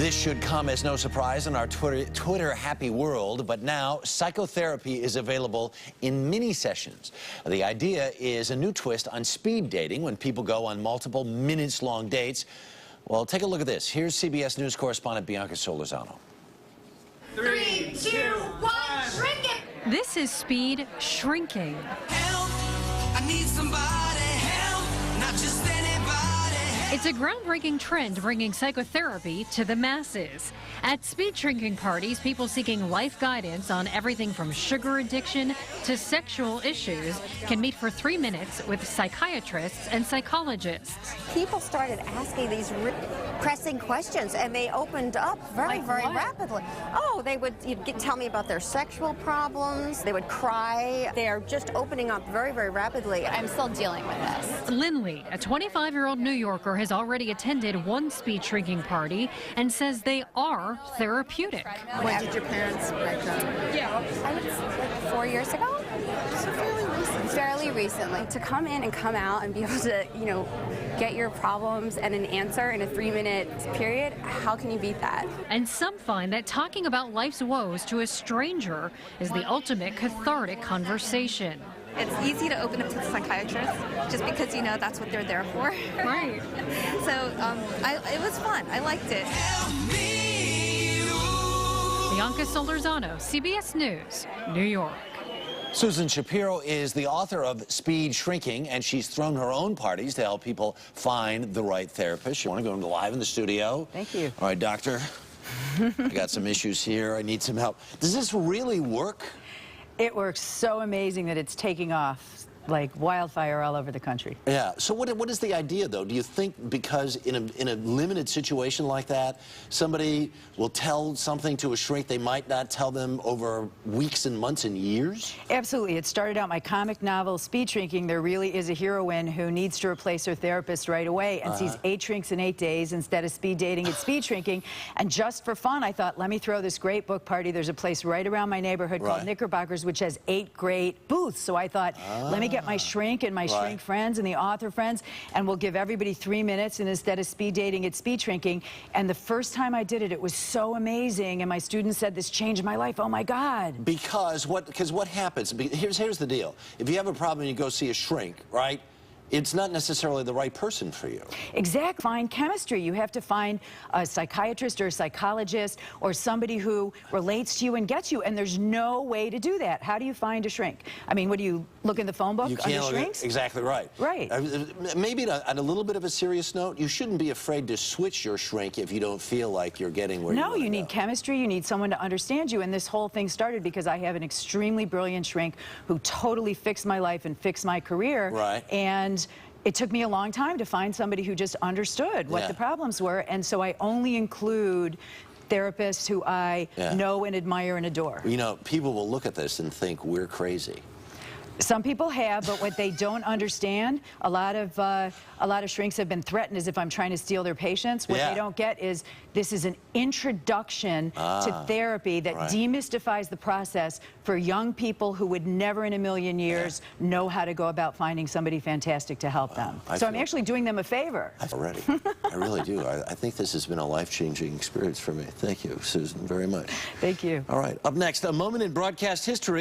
This should come as no surprise in our Twitter happy world, but now psychotherapy is available in mini sessions. The idea is a new twist on speed dating when people go on multiple minutes-long dates. Well, take a look at this. Here's CBS News correspondent Bianca Solorzano. 3, 2, 1, shrink it! This is speed shrinking. Help, I need somebody help, not just anybody help. It's a groundbreaking trend bringing psychotherapy to the masses. At speed shrinking parties, people seeking life guidance on everything from sugar addiction to sexual issues can meet for 3 minutes with psychiatrists and psychologists. People started asking these pressing questions, and they opened up very rapidly. Oh, they would tell me about their sexual problems. They would cry. They are just opening up very rapidly. I'm still dealing with this. Linley, a 25-year-old New Yorker, has already attended one speed shrinking party and says they are therapeutic. When did your parents break up? I was like 4 years ago. So Fairly recently. To come in and come out and be able to, get your problems and an answer in a 3-minute period, how can you beat that? And some find that talking about life's woes to a stranger is the ultimate cathartic conversation. It's easy to open up to the psychiatrist just because that's what they're there for. Right. So it was fun. I liked it. Bianca Solorzano, CBS News, New York. Susan Shapiro is the author of Speed Shrinking, and she's thrown her own parties to help people find the right therapist. You want to go live in the studio? Thank you. All right, doctor. I got some issues here. I need some help. Does this really work? It works so amazing that it's taking off like wildfire all over the country. Yeah. So what is the idea, though? Do you think because in a limited situation like that, somebody will tell something to a shrink they might not tell them over weeks and months and years? Absolutely. It started out my comic novel, Speed Shrinking. There really is a heroine who needs to replace her therapist right away and sees 8 shrinks in 8 days instead of speed dating. It's speed shrinking. And just for fun, I thought, let me throw this great book party. There's a place right around my neighborhood called Knickerbockers, which has 8 great booths. So I thought, let me get my shrink and my shrink friends and the author friends, and we'll give everybody 3 minutes, and instead of speed dating, it's speed shrinking. And the first time I did it, it was so amazing, and my students said, this changed my life. Oh my God. Because what happens, here's the deal. If you have a problem and you go see a shrink, right? It's not necessarily the right person for you. Exactly. Find chemistry. You have to find a psychiatrist or a psychologist or somebody who relates to you and gets you, and there's no way to do that. How do you find a shrink? I mean, what do you look in the phone book? You can't under shrinks? Exactly right. Right. Maybe on a little bit of a serious note, you shouldn't be afraid to switch your shrink if you don't feel like you're getting where you want to go. No, you need chemistry. You need someone to understand you, and this whole thing started because I have an extremely brilliant shrink who totally fixed my life and fixed my career. Right. And it took me a long time to find somebody who just understood what the problems were, and so I only include therapists who I know and admire and adore. People will look at this and think we're crazy. Some people have, but what they don't understand, a lot of shrinks have been threatened as if I'm trying to steal their patients. What they don't get is this is an introduction to therapy that demystifies the process for young people who would never in a million years know how to go about finding somebody fantastic to help them. So I'm actually doing them a favor. Already. I really do. I think this has been a life-changing experience for me. Thank you, Susan, very much. Thank you. All right. Up next, a moment in broadcast history.